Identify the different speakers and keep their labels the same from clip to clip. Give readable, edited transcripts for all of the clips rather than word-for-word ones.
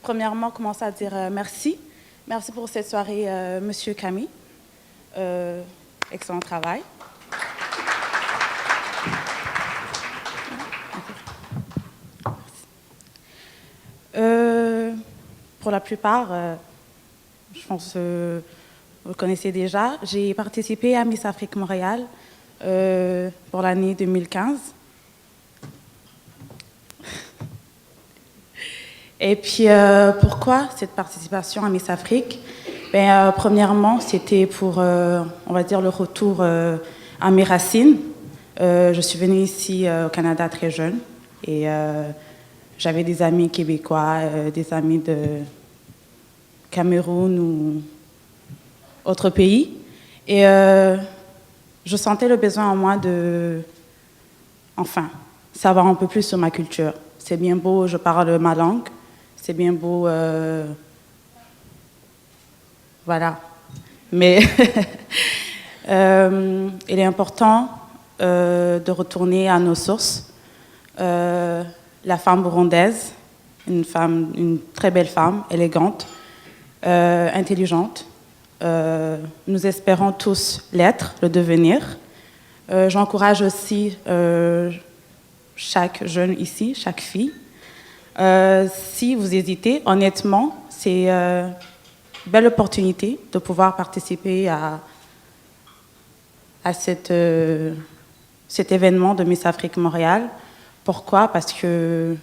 Speaker 1: premièrement commencer à dire merci. Merci pour cette soirée, Monsieur Camille. Excellent travail. Pour la plupart, je pense que vous le connaissez déjà, j'ai participé à Miss Afrique Montréal pour l'année 2015. Et puis, pourquoi cette participation à Miss Afrique? Premièrement, c'était pour, on va dire, le retour à mes racines. Je suis venue ici au Canada très jeune et j'avais des amis québécois, des amis de Cameroun ou autres pays. Et je sentais le besoin en moi de, enfin, savoir un peu plus sur ma culture. C'est bien beau, je parle ma langue. C'est bien beau, voilà. Mais il est important de retourner à nos sources. La femme burundaise, une très belle femme, élégante, intelligente. Nous espérons tous l'être, le devenir. J'encourage aussi chaque jeune ici, chaque fille. Si vous hésitez, honnêtement, c'est une belle opportunité de pouvoir participer à cet événement de Miss Afrique Montréal. Pourquoi? Parce que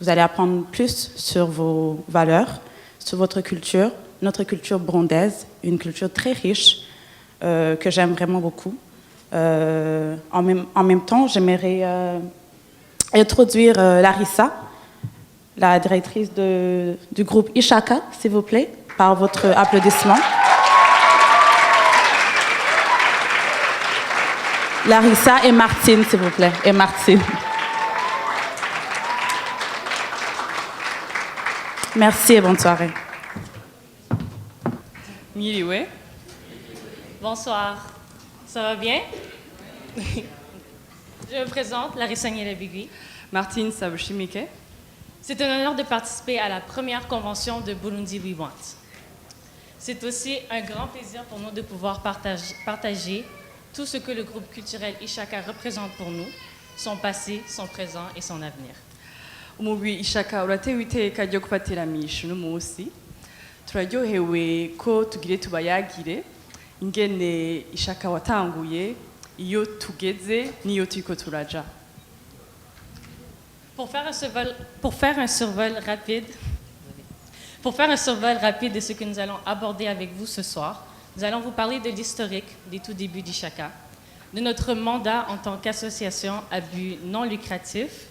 Speaker 1: vous allez apprendre plus sur vos valeurs, sur votre culture, notre culture burundaise, une culture très riche que j'aime vraiment beaucoup. En même temps, j'aimerais introduire Larissa, la directrice du groupe Ishaka, s'il vous plaît, par votre applaudissement. Larissa et Martine, s'il vous plaît, et Martine. Merci et bonne soirée.
Speaker 2: Miriwe.
Speaker 3: Bonsoir. Ça va bien? Je me présente, Larissa Nyelebigui.
Speaker 2: Martine Sabushimike.
Speaker 3: C'est un honneur de participer à la première convention de Burundi We Want. C'est aussi un grand plaisir pour nous de pouvoir partager tout ce que le groupe culturel Ishaka représente pour nous, son passé, son présent et son avenir.
Speaker 2: Umugwi Ishaka uratewe iteka ryo kubateramisha uno munsi. Turaryohewe ko tugire tubayagire ingene Ishaka watanguye iyo tugeze n'iyo turiko turaja.
Speaker 3: Pour faire un survol rapide de ce que nous allons aborder avec vous ce soir, nous allons vous parler de l'historique des tout débuts d'Ishaka, de notre mandat en tant qu'association à but non lucratif,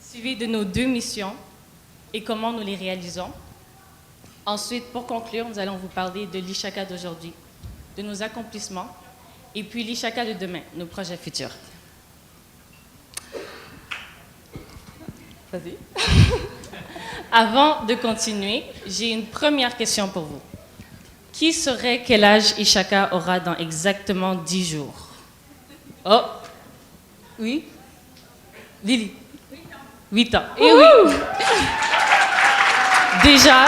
Speaker 3: suivi de nos 2 missions et comment nous les réalisons. Ensuite, pour conclure, nous allons vous parler de l'Ishaka d'aujourd'hui, de nos accomplissements, et puis l'Ishaka de demain, nos projets futurs.
Speaker 2: Vas-y.
Speaker 3: Avant de continuer, j'ai une première question pour vous. Qui saurait quel âge Ishaka aura dans exactement 10 jours? Oh, oui? Lily? 8 ans. Eh oui! Déjà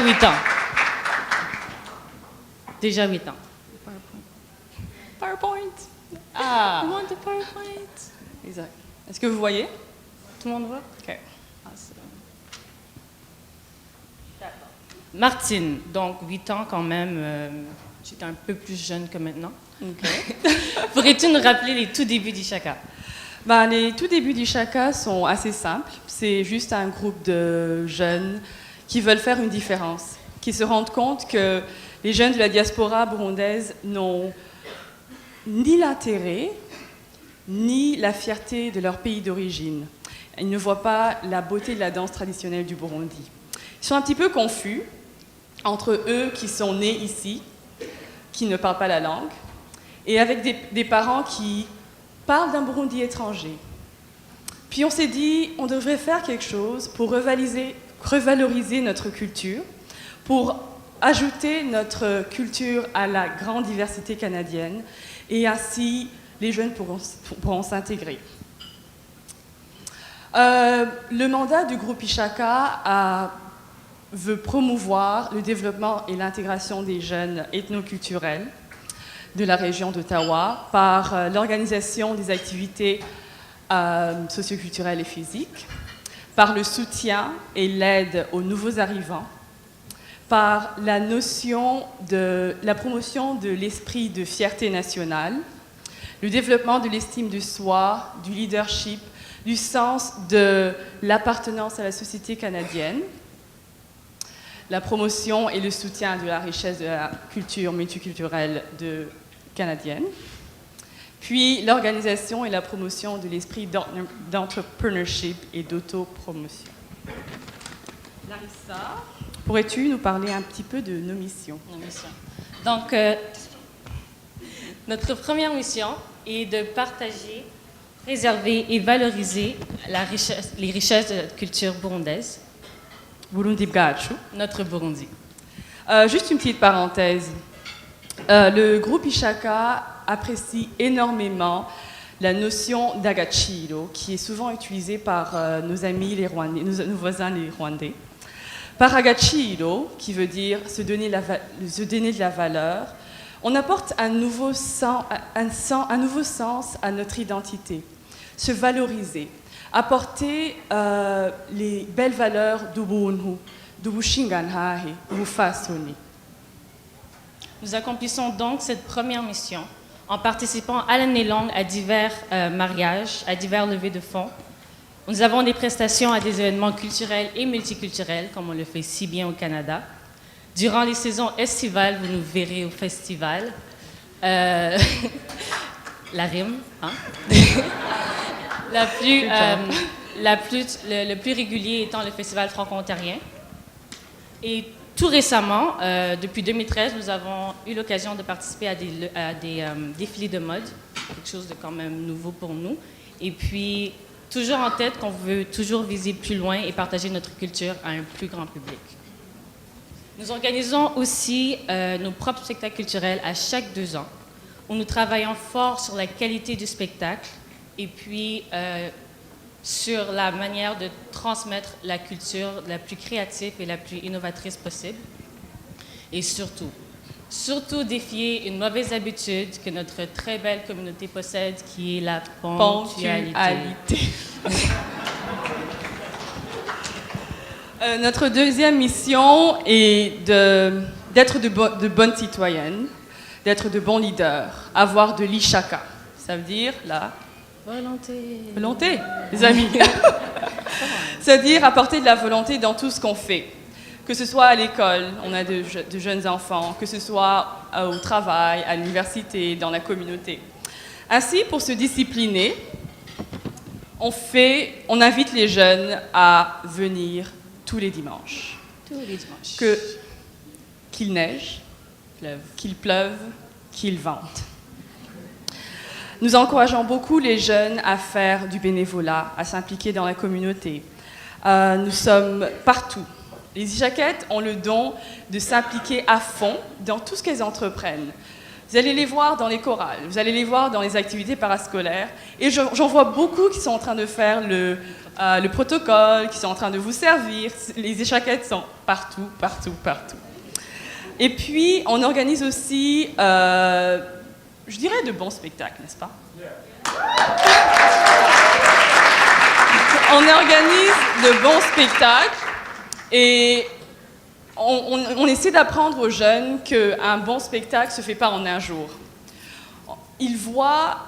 Speaker 3: 8 ans. Déjà 8 ans.
Speaker 2: PowerPoint. Ah.
Speaker 3: We want the PowerPoint.
Speaker 2: Exact. Est-ce que vous voyez?
Speaker 3: Tout le monde voit?
Speaker 2: OK.
Speaker 3: Martine, donc 8 ans quand même, j'étais un peu plus jeune que maintenant.
Speaker 2: Okay.
Speaker 3: Pourrais-tu nous rappeler les tout débuts d'Ishaka?
Speaker 2: Les tout débuts d'Ishaka sont assez simples. C'est juste un groupe de jeunes qui veulent faire une différence, qui se rendent compte que les jeunes de la diaspora burundaise n'ont ni l'intérêt, ni la fierté de leur pays d'origine. Ils ne voient pas la beauté de la danse traditionnelle du Burundi. Ils sont un petit peu confus entre eux qui sont nés ici, qui ne parlent pas la langue, et avec des parents qui parlent d'un Burundi étranger. Puis on s'est dit, on devrait faire quelque chose pour revaloriser notre culture, pour ajouter notre culture à la grande diversité canadienne, et ainsi les jeunes pourront s'intégrer. Le mandat du groupe Ishaka a veut promouvoir le développement et l'intégration des jeunes ethnoculturels de la région d'Ottawa par l'organisation des activités socioculturelles et physiques, par le soutien et l'aide aux nouveaux arrivants, par la notion de la promotion de l'esprit de fierté nationale, le développement de l'estime de soi, du leadership, du sens de l'appartenance à la société canadienne, la promotion et le soutien de la richesse de la culture multiculturelle canadienne, puis l'organisation et la promotion de l'esprit d'entrepreneurship et d'autopromotion. Larissa, pourrais-tu nous parler un petit peu de nos missions?
Speaker 3: Donc, notre première mission est de partager, préserver et valoriser les richesses de la culture burundaise.
Speaker 2: Burundi bwacu.
Speaker 3: Notre Burundi.
Speaker 2: Juste une petite parenthèse. Le groupe Ishaka apprécie énormément la notion d'agachiro, qui est souvent utilisée par nos amis les Rwandais, nos voisins les Rwandais. Par agachiro, qui veut dire se donner de la valeur, on apporte un nouveau sens à notre identité, se valoriser, apporter les belles valeurs d'Ubuntu, d'Ubushinganhahe, d'Ubufasoni.
Speaker 3: Nous accomplissons donc cette première mission en participant à l'année longue à divers mariages, à divers levées de fonds. Nous avons des prestations à des événements culturels et multiculturels, comme on le fait si bien au Canada. Durant les saisons estivales, vous nous verrez au festival. La rime, hein? Le plus régulier étant le festival franco-ontarien. Et tout récemment, depuis 2013, nous avons eu l'occasion de participer à des défilés de mode, quelque chose de quand même nouveau pour nous. Et puis, toujours en tête qu'on veut toujours viser plus loin et partager notre culture à un plus grand public. Nous organisons aussi nos propres spectacles culturels à chaque 2 ans, où nous travaillons fort sur la qualité du spectacle et puis sur la manière de transmettre la culture la plus créative et la plus innovatrice possible. Et surtout défier une mauvaise habitude que notre très belle communauté possède, qui est la ponctualité.
Speaker 2: Notre deuxième mission est d'être de bonnes citoyennes, d'être de bons leaders, avoir de l'ishaka. Ça veut dire la volonté, les amis. C'est-à-dire apporter de la volonté dans tout ce qu'on fait. Que ce soit à l'école, on a de jeunes enfants, que ce soit au travail, à l'université, dans la communauté. Ainsi, pour se discipliner, on invite les jeunes à venir tous les dimanches. Qu'il neige, qu'il pleuve, qu'il vente. Nous encourageons beaucoup les jeunes à faire du bénévolat, à s'impliquer dans la communauté. Nous sommes partout. Les Ishakettes ont le don de s'impliquer à fond dans tout ce qu'elles entreprennent. Vous allez les voir dans les chorales, vous allez les voir dans les activités parascolaires. Et j'en vois beaucoup qui sont en train de faire le protocole, qui sont en train de vous servir. Les Ishakettes sont partout. Et puis, on organise aussi, je dirais, de bons spectacles, n'est-ce pas? On organise de bons spectacles et on essaie d'apprendre aux jeunes qu'un bon spectacle ne se fait pas en un jour. Ils voient,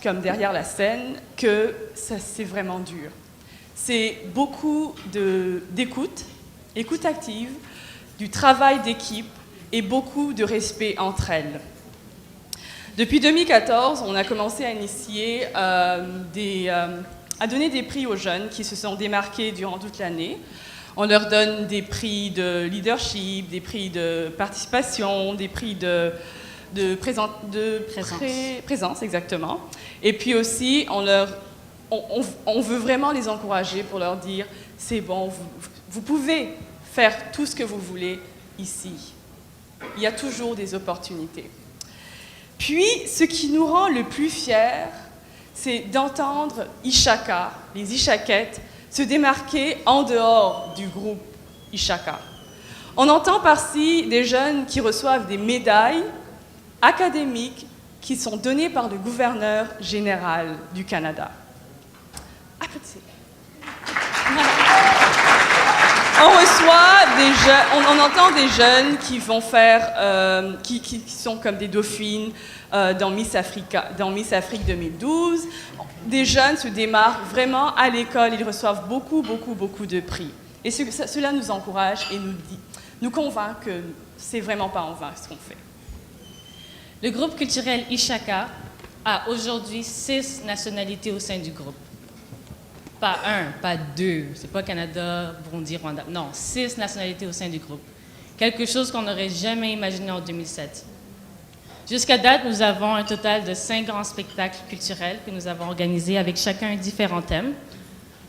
Speaker 2: comme derrière la scène, que c'est vraiment dur. C'est beaucoup d'écoute active, du travail d'équipe et beaucoup de respect entre elles. Depuis 2014, on a commencé à initier à donner des prix aux jeunes qui se sont démarqués durant toute l'année. On leur donne des prix de leadership, des prix de participation, des prix de présence, exactement. Et puis aussi, on veut vraiment les encourager pour leur dire « c'est bon, vous pouvez faire tout ce que vous voulez ici. Il y a toujours des opportunités. » Puis, ce qui nous rend le plus fiers, c'est d'entendre Ishaka, les Ishakettes, se démarquer en dehors du groupe Ishaka. On entend par-ci des jeunes qui reçoivent des médailles académiques qui sont données par le gouverneur général du Canada. Applaudissez. On entend des jeunes qui vont faire, qui sont comme des dauphines dans Miss Afrique 2012. Des jeunes se démarquent vraiment à l'école, ils reçoivent beaucoup de prix. Et cela nous encourage et nous convainc que c'est vraiment pas en vain ce qu'on fait.
Speaker 3: Le groupe culturel Ishaka a aujourd'hui 6 nationalités au sein du groupe. Pas 1, pas 2, c'est pas Canada, Burundi, Rwanda. Non, 6 nationalités au sein du groupe. Quelque chose qu'on n'aurait jamais imaginé en 2007. Jusqu'à date, nous avons un total de 5 grands spectacles culturels que nous avons organisés avec chacun différents thèmes.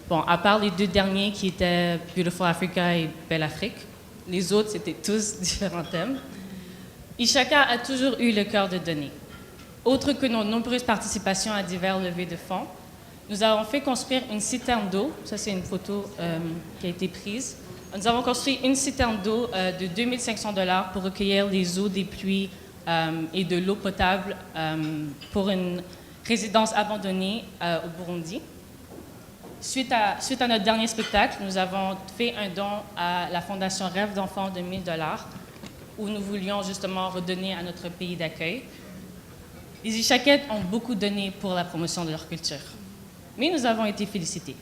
Speaker 3: Bon, à part les 2 derniers qui étaient Beautiful Africa et Belle Afrique, les autres, c'était tous différents thèmes. Ishaka a toujours eu le cœur de donner. Autre que nos nombreuses participations à divers levées de fonds, nous avons fait construire une citerne d'eau. Ça, c'est une photo qui a été prise. Nous avons construit une citerne d'eau de 2 500 $ pour recueillir les eaux des pluies et de l'eau potable pour une résidence abandonnée au Burundi. Suite à notre dernier spectacle, nous avons fait un don à la Fondation Rêve d'enfants de 1 000 $ où nous voulions justement redonner à notre pays d'accueil. Les Ishakètes ont beaucoup donné pour la promotion de leur culture, mais nous avons été félicités.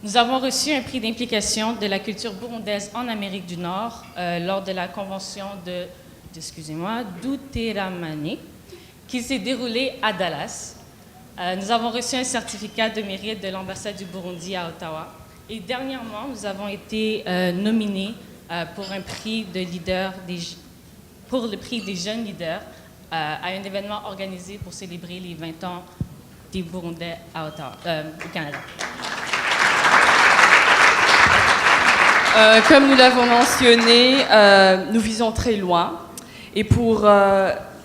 Speaker 3: Nous avons reçu un prix d'implication de la culture burundaise en Amérique du Nord lors de la convention d'Uteramani qui s'est déroulée à Dallas. Nous avons reçu un certificat de mérite de l'ambassade du Burundi à Ottawa. Et dernièrement, nous avons été nominés pour un prix de leader pour le prix des jeunes leaders à un événement organisé pour célébrer les 20 ans des Burundais à Ottawa, au Canada.
Speaker 2: Comme nous l'avons mentionné, nous visons très loin. Et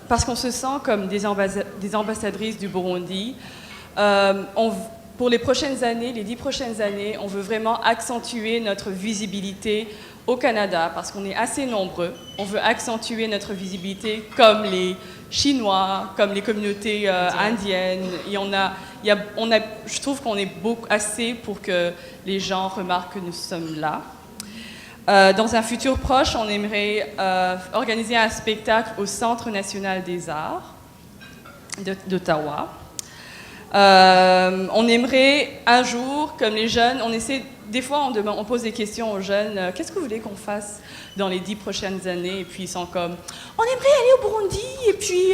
Speaker 2: parce qu'on se sent comme des ambassadrices du Burundi, pour les prochaines années, les 10 prochaines années, on veut vraiment accentuer notre visibilité au Canada parce qu'on est assez nombreux. On veut accentuer notre visibilité comme les Chinois, comme les communautés indiennes. Et je trouve qu'on est assez pour que les gens remarquent que nous sommes là. Dans un futur proche, on aimerait organiser un spectacle au Centre national des arts d'Ottawa. On aimerait un jour, comme les jeunes, des fois on pose des questions aux jeunes, qu'est-ce que vous voulez qu'on fasse dans les 10 prochaines années? Et puis ils sont comme, on aimerait aller au Burundi et puis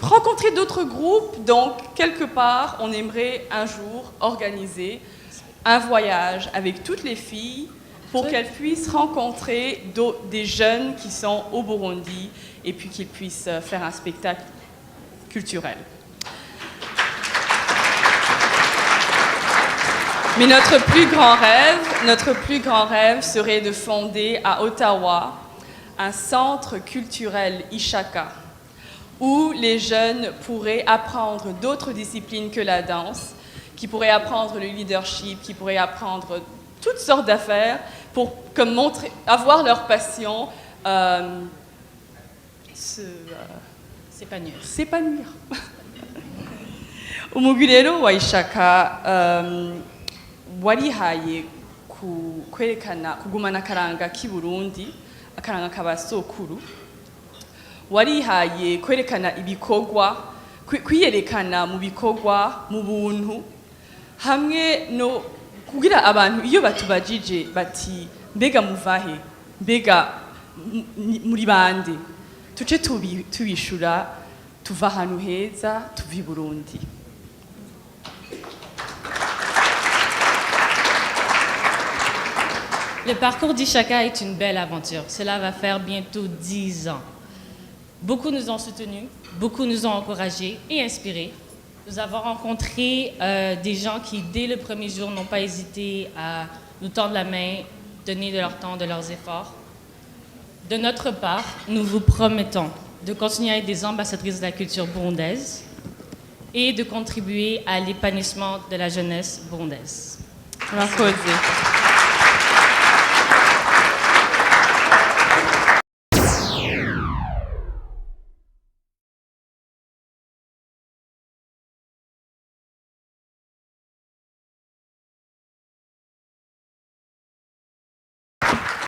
Speaker 2: rencontrer d'autres groupes. Donc, quelque part, on aimerait un jour organiser un voyage avec toutes les filles pour qu'elles puissent rencontrer des jeunes qui sont au Burundi et puis qu'ils puissent faire un spectacle culturel. Mais notre plus grand rêve serait de fonder à Ottawa un centre culturel Ishaka où les jeunes pourraient apprendre d'autres disciplines que la danse, qui pourraient apprendre le leadership, qui pourraient apprendre toutes sortes d'affaires pour avoir leur passion, s'épanouir. Umugirero wa Ishaka warihaye kugumana akaranga k'i Burundi, akaranga k'abasokuru, warihaye kwerekana ibikorwa, kwiyerekana mu bikorwa, mu buntu, hamwe no kugira abantu iyo batubajije bati mbega muvahe, mbega muri bande, tuce tubishura tuva ahantu heza, tuva i Burundi.
Speaker 3: Le parcours d'Ishaka est une belle aventure. Cela va faire bientôt 10 ans. Beaucoup nous ont soutenus, beaucoup nous ont encouragés et inspirés. Nous avons rencontré des gens qui, dès le premier jour, n'ont pas hésité à nous tendre la main, donner de leur temps, de leurs efforts. De notre part, nous vous promettons de continuer à être des ambassadrices de la culture burundaise et de contribuer à l'épanouissement de la jeunesse burundaise.
Speaker 2: Merci.